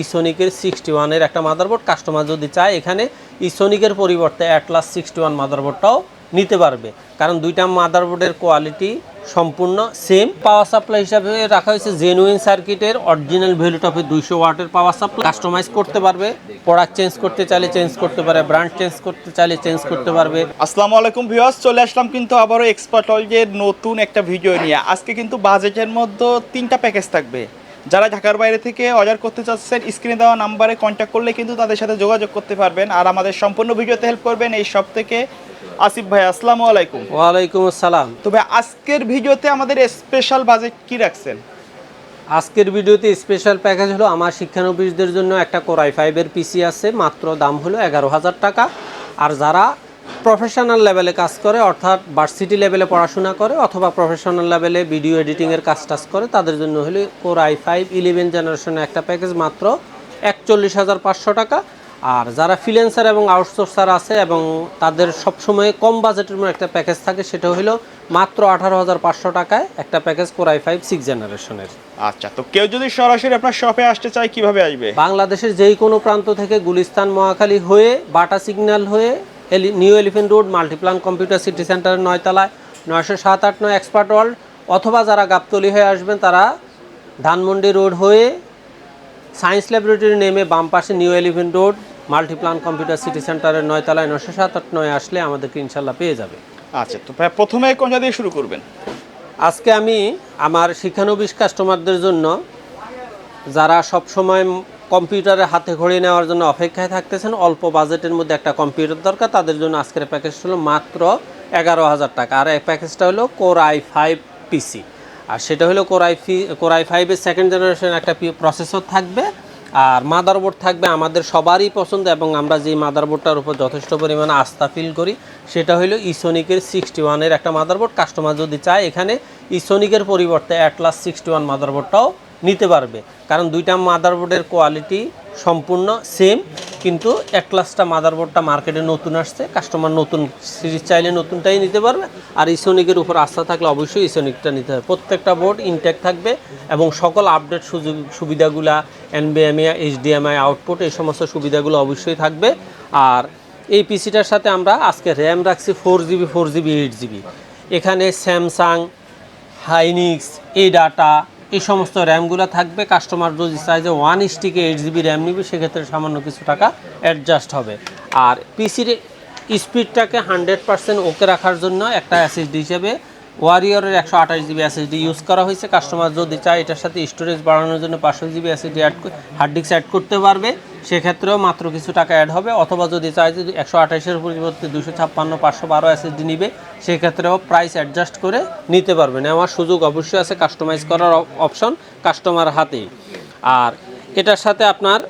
ইসোনিকের 61 এর একটা motherboard customer যদি চায় এখানে ইসোনিকের পরিবর্তে অ্যাটলাস 61 মাদারবোর্ডটাও নিতে পারবে, কারণ দুইটা মাদারবোর্ডের কোয়ালিটি সম্পূর্ণ সেম। পাওয়ার সাপ্লাই হিসাবে রাখা হয়েছে জেনুইন সার্কিটের অরিজিনাল ভ্যালুটপের 200 ওয়াটের পাওয়ার সাপ্লাই। কাস্টমাইজ করতে পারবে, প্রোডাক্ট চেঞ্জ করতে চাইলে চেঞ্জ করতে পারে, ব্র্যান্ড চেঞ্জ করতে চাইলে চেঞ্জ করতে পারবে। আসসালামু আলাইকুম ভিউয়ার্স, চলে আসলাম কিন্তু আবারও এক্সপার্ট অয়েলের নতুন একটা ভিডিও নিয়ে। আজকে কিন্তু বাজেটের মধ্যে 3টা প্যাকেজ থাকবে। যারা ঢাকার বাইরে থেকে অর্ডার করতে চাচ্ছেন স্ক্রিনে দেওয়া নাম্বারে কন্ট্যাক্ট করলে কিন্তু তাদের সাথে যোগাযোগ করতে পারবেন। আর আমাদের সম্পূর্ণ ভিডিওতে হেল্প করবেন এই সব থেকে আসিফ ভাই। আসসালামু আলাইকুম। ওয়ালাইকুম আসসালাম। তবে আজকের ভিডিওতে আমাদের স্পেশাল বাজেট কি রাখছেন? আজকের ভিডিওতে স্পেশাল প্যাকেজ হলো আমার শিক্ষানবিশদের জন্য একটা কোর i5-এর পিসি আছে, মাত্র দাম হলো 11,000 টাকা। আর যারা প্রফেশনাল লেভেলে কাজ করে, অর্থাৎ ভার্সিটি লেভেলে পড়াশোনা করে অথবা প্রফেশনাল লেভেলে ভিডিও এডিটিংয়ের কাজ করে, তাদের জন্য হলো কোর i5 11 জেনারেশনের একটা প্যাকেজ মাত্র 41,500 টাকা। আর যারা ফ্রিল্যান্সার এবং আউটসোর্সার আছে এবং তাদের সবসময় কম বাজেটের মধ্যে একটা প্যাকেজ থাকে, সেটা হলো মাত্র 18,500 টাকায় একটা প্যাকেজ কোর i5 6 জেনারেশনের। আচ্ছা, তো কেউ যদি সরাসরি আপনার শপে আসতে চায় কিভাবে আসবে? বাংলাদেশের যেই কোনো প্রান্ত থেকে গুলিস্তান মহাখালী হয়ে বাটা সিগন্যাল হয়ে new elephant road Multiplan computer city সেন্টারের 9 তলায় 907-9 এক্সপার্ট ওয়ার্ল্ড, অথবা যারা গাবতলী হয়ে আসবেন তারা ধানমন্ডি রোড হয়ে সায়েন্স ল্যাবরেটরি নেমে বাম পাশে new elephant road Multiplan computer city সেন্টারের 9 তলায় 907-9 আসলে আমাদেরকে ইনশাল্লাহ পেয়ে যাবে। আচ্ছা, তো প্রথমে কোনটা দিয়ে শুরু করবেন? আজকে আমি আমার শিক্ষানবিশ কাস্টমারদের জন্য, যারা সব সময় কম্পিউটারে হাতে ঘড়ি নেওয়ার জন্য অপেক্ষায় থাকতেছেন, অল্প বাজেটের মধ্যে একটা কম্পিউটার দরকার, তাদের জন্য আজকের প্যাকেজ হলো মাত্র 11,000 টাকা। আর এই প্যাকেজটা হলো কোর i5 পিসি, আর সেটা হলো কোর i5-এর সেকেন্ড জেনারেশন একটা প্রসেসর থাকবে, আর মাদারবোর্ড থাকবে আমাদের সবারই পছন্দ এবং আমরা যে মাদারবোর্ডটার উপর যথেষ্ট পরিমাণে আস্থা ফিল করি, সেটা হলো ইসোনিকের 61-এর একটা মাদারবোর্ড। কাস্টমার যদি চায় এখানে ইসোনিকের পরিবর্তে অ্যাটলাস 61 মাদারবোর্ডটাও নিতে পারবে, কারণ দুইটা মাদারবোর্ডের কোয়ালিটি সম্পূর্ণ সেম। কিন্তু অ্যাটলাসটা মাদারবোর্ডটা মার্কেটে নতুন আসছে, কাস্টমার নতুন সিরিজ চাইলে নতুনটাই নিতে পারবে। আর ইসোনিকের উপর আস্থা থাকলে অবশ্যই ইসোনিকটা নিতে হবে। প্রত্যেকটা বোর্ড ইনটেক থাকবে এবং সকল আপডেট সুবিধাগুলা NVMe HDMI আউটপুট এই সমস্ত সুবিধাগুলো অবশ্যই থাকবে। আর এই পিসিটার সাথে আমরা আজকে র্যাম রাখছি 4GB 8GB। এখানে স্যামসাং, হাইনিক্স, এই ডাটা এই সমস্ত র্যামগুলো থাকবে। কাস্টমার যদি চায় যে 1 স্টিকে 8GB র্যাম নিবে, সেক্ষেত্রে সামান্য কিছু টাকা অ্যাডজাস্ট হবে। আর পিসির স্পিডটাকে 100% ওকে রাখার জন্য একটা SSD হিসেবে ওয়ারিয়রের 128GB SSD ইউজ করা হয়েছে। কাস্টমার যদি চায় এটার সাথে স্টোরেজ বাড়ানোর জন্য 500GB SSD hard disk add করতে পারবে, সেক্ষেত্রেও মাত্র কিছু টাকা অ্যাড হবে। অথবা যদি চায় যে 128-এর পরিবর্তে 256, 512 SSD নিবে, সেক্ষেত্রেও প্রাইস অ্যাডজাস্ট করে নিতে পারবে। নেওয়ার সুযোগ অবশ্যই আছে, কাস্টমাইজ করার অপশন কাস্টমার হাতেই। আর এটার সাথে আপনার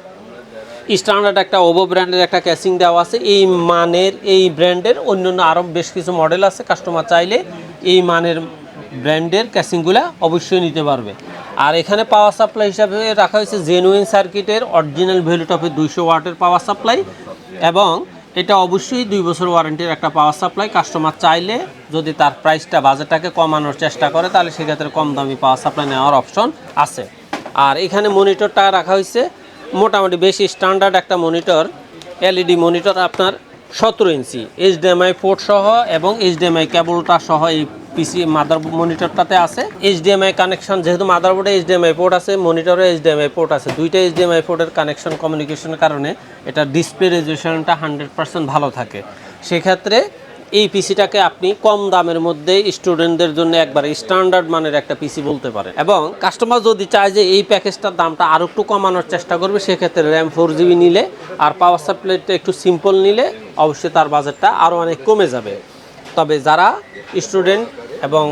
স্ট্যান্ডার্ড একটা ওভো ব্র্যান্ডের একটা ক্যাসিং দেওয়া আছে। এই মানের এই ব্র্যান্ডের অন্যান্য আরও বেশ কিছু মডেল আছে, কাস্টমার চাইলে এই মানের ব্র্যান্ডের ক্যাসিংগুলো অবশ্যই নিতে পারবে। আর এখানে পাওয়ার সাপ্লাই হিসাবে রাখা হয়েছে জেনুইন সার্কিটের অরিজিনাল ভ্যালুটপের 200 ওয়াটের পাওয়ার সাপ্লাই, এবং এটা অবশ্যই 2 বছর ওয়ারেন্টির একটা পাওয়ার সাপ্লাই। কাস্টমার চাইলে যদি তার প্রাইসটা বাজেটটাকে কমানোর চেষ্টা করে, তাহলে সেক্ষেত্রে কম দামি পাওয়ার সাপ্লাই নেওয়ার অপশন আছে। আর এখানে মনিটরটা রাখা হয়েছে মোটামুটি বেশি স্ট্যান্ডার্ড একটা মনিটর, LED মনিটর আপনার 17 ইঞ্চি HDMI পোর্ট সহ এবং HDMI কেবলটা সহ এই পিসি মাদার মনিটরটাতে আছে। HDMI কানেকশন, যেহেতু মাদারবোর্ডে HDMI পোর্ট আছে, মনিটরে HDMI পোর্ট আছে, দুইটা HDMI পোর্টের কানেকশন কমিউনিকেশনের কারণে এটা ডিসপ্লে রেজলিউশনটা 100% ভালো থাকে। সেক্ষেত্রে এই পিসিটাকে আপনি কম দামের মধ্যে স্টুডেন্টদের জন্য একবারে স্ট্যান্ডার্ড মানের একটা পিসি বলতে পারেন। এবং কাস্টমার যদি চায় যে এই প্যাকেজটার দামটা আরও একটু কমানোর চেষ্টা করবে, সেক্ষেত্রে র্যাম 4GB নিলে আর পাওয়ার সাপ্লাইটা একটু সিম্পল নিলে অবশ্যই তার বাজেটটা আরও অনেক কমে যাবে। তবে যারা স্টুডেন্ট এবং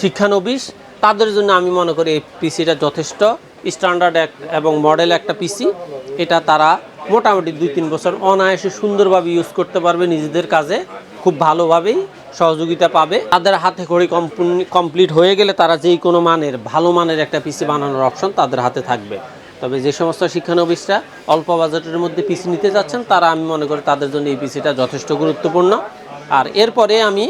শিক্ষানবিশ, তাদের জন্য আমি মনে করি এই পিসিটা যথেষ্ট স্ট্যান্ডার্ড এবং মডেল একটা পিসি। এটা তারা মোটামুটি 2-3 বছর অনায়াসে সুন্দরভাবে ইউজ করতে পারবে, নিজেদের কাজে খুব ভালোভাবেই সহযোগিতা পাবে। তাদের হাতে ঘড়ি কমপ্লিট হয়ে গেলে তারা যেই কোনো মানের ভালো মানের একটা পিসি বানানোর অপশন তাদের হাতে থাকবে। তবে যে সমস্ত শিক্ষানবিশরা অল্প বাজেটের মধ্যে পিসি নিতে যাচ্ছেন, তারা আমি মনে করি তাদের জন্য এই পিসিটা যথেষ্ট গুরুত্বপূর্ণ। আর এরপরে আমি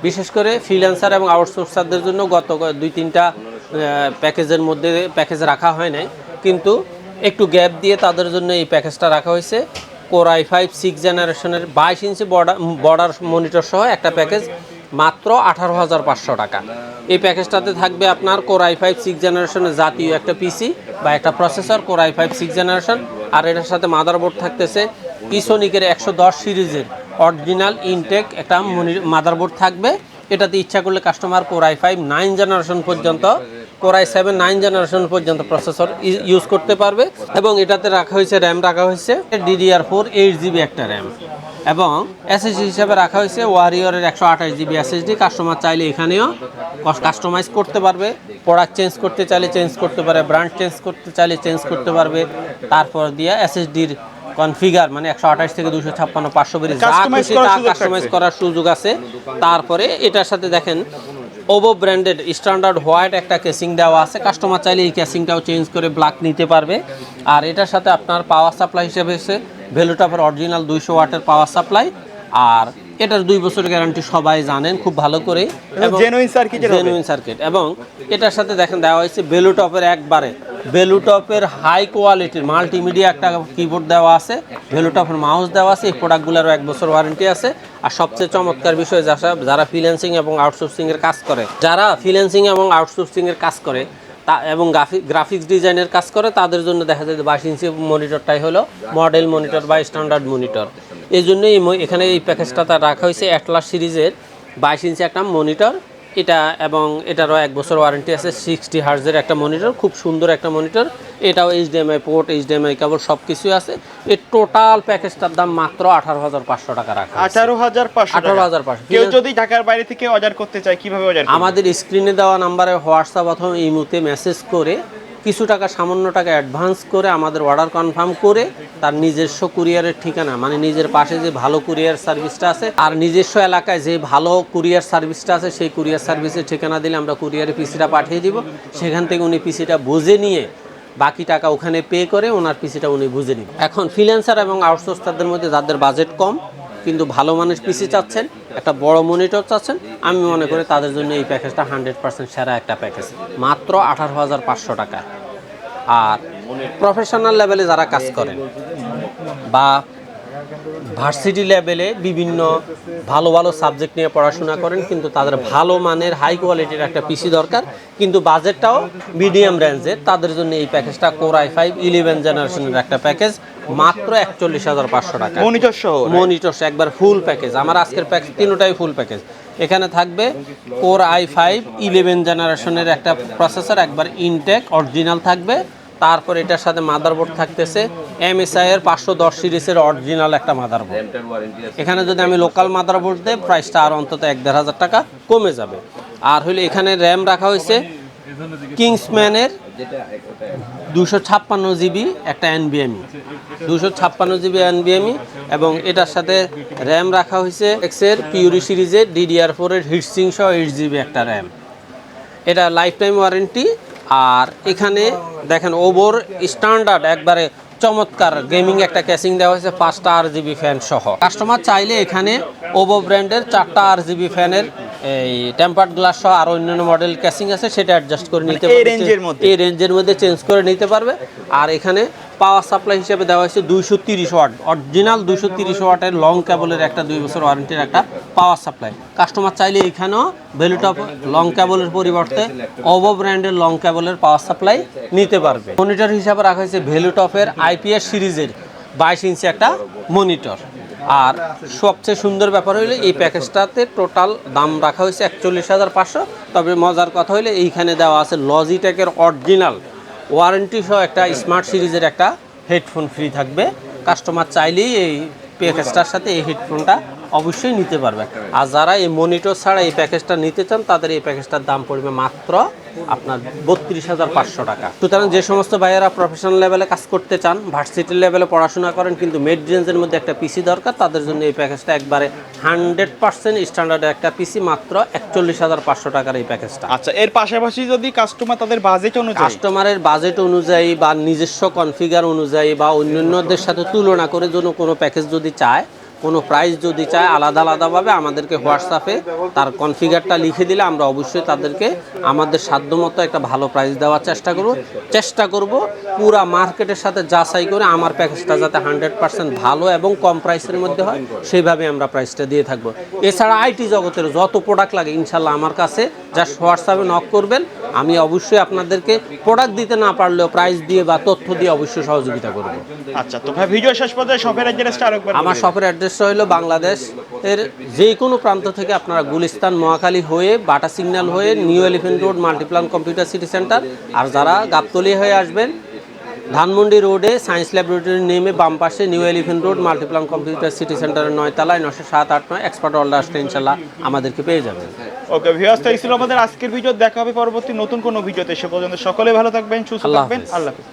বিশেষ করে ফ্রিল্যান্সার এবং আউটসোর্সারদের জন্য গত 2-3টা প্যাকেজের মধ্যে প্যাকেজ রাখা হয় নাই, কিন্তু একটু গ্যাপ দিয়ে তাদের জন্য এই প্যাকেজটা রাখা হয়েছে। কোর i5 6 জেনারেশনের 22 ইঞ্চি বর্ডার মনিটর সহ একটা প্যাকেজ মাত্র 18,500 টাকা। এই প্যাকেজটাতে থাকবে আপনার কোর i5 6 জেনারেশনের জাতীয় একটা পিসি বা একটা প্রসেসর কোর i5 6 জেনারেশন, আর এটার সাথে মাদারবোর্ড থাকতেছে ইসোনিকের 110 সিরিজের অরিজিনাল ইনটেক একটা মাদারবোর্ড থাকবে। এটাতে ইচ্ছা করলে কাস্টমার কোর i5 9 জেনারেশন পর্যন্ত, কোর i7 9 জেনারেশন পর্যন্ত প্রসেসর ইউজ করতে পারবে। এবং এটাতে রাখা হয়েছে র্যাম, রাখা হয়েছে DDR4 8GB একটা র্যাম, এবং এসএসডি হিসাবে রাখা হয়েছে ওয়ারিয়রের 128GB এসএসডি। কাস্টমার চাইলে এখানেও কাস্টমাইজ করতে পারবে, প্রোডাক্ট চেঞ্জ করতে চাইলে চেঞ্জ করতে পারে, ব্র্যান্ড চেঞ্জ করতে চাইলে চেঞ্জ করতে পারবে। তারপর দিয়ে এসএসডির কনফিগার মানে 128 থেকে 256 500 বেরিয়ে যা খুশি তা কাস্টমাইজ করার সুযোগ আছে। তারপরে এটার সাথে দেখেন ওভো ব্র্যান্ডেড স্ট্যান্ডার্ড হোয়াইট একটা কেসিং দেওয়া আছে, কাস্টমার চাইলে এই কেসিংটাও চেঞ্জ করে ব্ল্যাক নিতে পারবে। আর এটার সাথে আপনার পাওয়ার সাপ্লাই হিসেবে এসে ভ্যালুটপের অরিজিনাল 200 ওয়াটের পাওয়ার সাপ্লাই, আর এটার 2 বছরের গ্যারান্টি সবাই জানেন খুব ভালো করে, এবং জেনুইন সার্কিট। এবং এটার সাথে দেখেন দেওয়া হয়েছে ভ্যালুটপের একবারে ভ্যালুটপের হাই কোয়ালিটির মাল্টিমিডিয়া একটা কিবোর্ড দেওয়া আছে, ভ্যালুটপের মাউস দেওয়া আছে। এই প্রোডাক্টগুলোরও 1 বছর ওয়ারেন্টি আছে। আর সবচেয়ে চমৎকার বিষয়, যারা ফ্রিল্যান্সিং এবং আউটসোর্সিংয়ের কাজ করে, এবং গ্রাফিক্স ডিজাইনের কাজ করে, তাদের জন্য দেখা যায় 22 ইঞ্চি মনিটরটাই হলো মডেল মনিটর বা স্ট্যান্ডার্ড মনিটর। এই জন্যই এখানে এই প্যাকেজটা রাখা হয়েছে অ্যাটলাস সিরিজের 22 ইঞ্চি একটা মনিটর এটা, এবং এটারও 1 বছর ওয়ারেন্টি আছে। 60 হার্জের একটা মনিটর, খুব সুন্দর একটা মনিটর। এটাও HDMI পোর্ট, HDMI কেবল সব কিছুই আছে। এই টোটাল প্যাকেজটার দাম মাত্র 18,500 টাকা রাখা। 18,500। কেউ যদি ঢাকার বাইরে থেকে অর্ডার করতে চায় কিভাবে অর্ডার করবে? আমাদের স্ক্রিনে দেওয়া নাম্বারে হোয়াটসঅ্যাপ অথবা ইমোতে মেসেজ করে কিছু টাকা, সামান্য টাকা অ্যাডভান্স করে আমাদের অর্ডার কনফার্ম করে তার নিজস্ব কুরিয়ারের ঠিকানা, মানে নিজের পাশে যে ভালো কুরিয়ার সার্ভিসটা আছে আর নিজস্ব এলাকায় যে ভালো কুরিয়ার সার্ভিসটা আছে সেই কুরিয়ার সার্ভিসের ঠিকানা দিলে আমরা কুরিয়ারে পিসিটা পাঠিয়ে দিব। সেখান থেকে উনি পিসিটা বুঝে নিয়ে বাকি টাকা ওখানে পে করে ওনার পিসিটা উনি বুঝে নিন। এখন ফ্রিল্যান্সার এবং আউটসোর্সারদের মধ্যে যাদের বাজেট কম কিন্তু ভালো মানের পিসি চাচ্ছেন, একটা বড় মনিটর চাচ্ছেন, আমি মনে করি তাদের জন্য এই প্যাকেজটা 100% সেরা একটা প্যাকেজ, মাত্র 18,500 টাকা। আর প্রফেশনাল লেভেলে যারা কাজ করেন বা ভার্সিটি লেভেলে বিভিন্ন ভালো ভালো সাবজেক্ট নিয়ে পড়াশোনা করেন, কিন্তু তাদের ভালো মানের হাই কোয়ালিটির একটা পিসি দরকার, কিন্তু বাজেটটাও মিডিয়াম রেঞ্জের, তাদের জন্য এই প্যাকেজটা কোর i5 11 জেনারেশনের একটা প্যাকেজ, মাত্র 41,500 টাকা। মনিটর সহ একবার ফুল প্যাকেজ। আমার আজকের প্যাকেজ তিনটাই ফুল প্যাকেজ। এখানে থাকবে কোর i5 11 জেনারেশনের একটা প্রসেসর, একবার ইনটেক অরিজিনাল থাকবে। তারপর এটার সাথে মাদারবোর্ড থাকতেছে MSI এর 510 সিরিজের অরিজিনাল একটা মাদারবোর্ড। এখানে যদি আমি লোকাল মাদারবোর্ড দেই প্রাইসটা আর অন্তত 1-1,500 টাকা কমে যাবে। আর হইলে এখানে র্যাম রাখা হয়েছে কিংসম্যানের 256GB একটা NVMe, 256GB NVMe, এবং এটার সাথে র্যাম রাখা হয়েছে এক্সের পিউরি সিরিজের DDR4 এর হিটসিং সহ 8GB একটা র্যাম। এটা লাইফ টাইম ওয়ারেন্টি। আর এখানে দেখেন ওভোর স্ট্যান্ডার্ড একবারে চমৎকার গেমিং একটা ক্যাসিং দেওয়া হয়েছে 5টা RGB ফ্যান সহ। কাস্টমার চাইলে এখানে ওভো ব্র্যান্ডের 4টা RGB ফ্যানের এই টেম্পার্ড গ্লাস সহ আর অন্যান্য মডেল ক্যাসিং আছে, সেটা অ্যাডজাস্ট করে নিতে পারবে, এই রেঞ্জের মধ্যে চেঞ্জ করে নিতে পারবে। আর এখানে পাওয়ার সাপ্লাই হিসেবে দেওয়া হয়েছে 230 ওয়াট অরিজিনাল 230 ওয়াটের লং কেবলের একটা 2 বছর ওয়ারেন্টির একটা পাওয়ার সাপ্লাই। কাস্টমার চাইলে এখানেও ভ্যালুটপ লং কেবলের পরিবর্তে ওভো ব্র্যান্ডের লং কেবলের পাওয়ার সাপ্লাই নিতে পারবে। মনিটর হিসাবে রাখা হয়েছে ভ্যালুটপের IPS সিরিজের 22 ইঞ্চি একটা মনিটর। আর সবচেয়ে সুন্দর ব্যাপার হইলে এই প্যাকেজটাতে টোটাল দাম রাখা হয়েছে 41,500। তবে মজার কথা হইলে এইখানে দেওয়া আছে লজিটেকের অরিজিনাল ওয়ারেন্টি সহ একটা স্মার্ট সিরিজের একটা হেডফোন ফ্রি থাকবে। কাস্টমার চাইলেই এই প্যাকেজটার সাথে এই হেডফোনটা অবশ্যই নিতে পারবে। আর যারা এই মনিটর ছাড়া এই প্যাকেজটা নিতে চান তাদের এই প্যাকেজটার দাম পড়বে মাত্র আপনার 32,500 টাকা। সুতরাং যে সমস্ত ভাইয়েরা প্রফেশনাল লেভেলে কাজ করতে চান, ভার্সিটি লেভেলে পড়াশোনা করেন কিন্তু মিড রেঞ্জের মধ্যে একটা পিসি দরকার, তাদের জন্য এই প্যাকেজটা একবারে 100% স্ট্যান্ডার্ডের একটা পিসি, মাত্র 41,500 টাকার এই প্যাকেজটা। আচ্ছা, এর পাশাপাশি যদি কাস্টমার তাদের কাস্টমারের বাজেট অনুযায়ী বা নিজস্ব কনফিগার অনুযায়ী বা অন্যান্যদের সাথে তুলনা করে কোনো প্যাকেজ যদি চায়, কোনো প্রাইস যদি চায় আলাদা আলাদাভাবে আমাদেরকে হোয়াটসঅ্যাপে তার কনফিগারটা লিখে দিলে আমরা অবশ্যই তাদেরকে আমাদের সাধ্যমতো একটা ভালো প্রাইস দেওয়ার চেষ্টা করব পুরা মার্কেটের সাথে যাচাই করে আমার প্যাকেজটা যাতে 100% ভালো এবং কম প্রাইসের মধ্যে হয় সেইভাবে আমরা প্রাইসটা দিয়ে থাকবো। এছাড়া আইটি জগতের যত প্রোডাক্ট লাগে ইনশাল্লাহ আমার কাছে জাস্ট হোয়াটসঅ্যাপে নক করবেন, আমি অবশ্যই আপনাদেরকে প্রোডাক্ট দিতে না পারলেও প্রাইস দিয়ে বা তথ্য দিয়ে অবশ্যই সহযোগিতা করব। আচ্ছা, তো ভাই ভিডিও শেষ পর্যায়ে শপের অ্যাড্রেসটা আরেকবার আমার শপের অ্যাড্রেসটা হলো বাংলাদেশের যে কোনো প্রান্ত থেকে আপনারা গুলিস্তান মহাখালী হয়ে বাটা সিগন্যাল হয়ে new elephant road Multiplan computer city centre, আর যারা গাবতলী হয়ে আসবেন ধানমন্ডি রোডে সায়েন্স ল্যাবরেটরি নেমে বাম পাশে new elephant road Multiplan computer city সেন্টারের 9 তলায় 90789 এক্সপার্ট অর্ডার আসলে ইনশাল্লাহ আমাদেরকে পেয়ে যাবেন। ওকে ভিউয়ার্স, তো এই ছিল আমাদের আজকের ভিডিও। দেখা হবে পরবর্তী নতুন কোনো ভিডিওতে। সে পর্যন্ত সকলে ভালো থাকবেন, সুস্থ আল্লাহ থাকবেন। হাফেজ। আল্লাহ হাফেজ।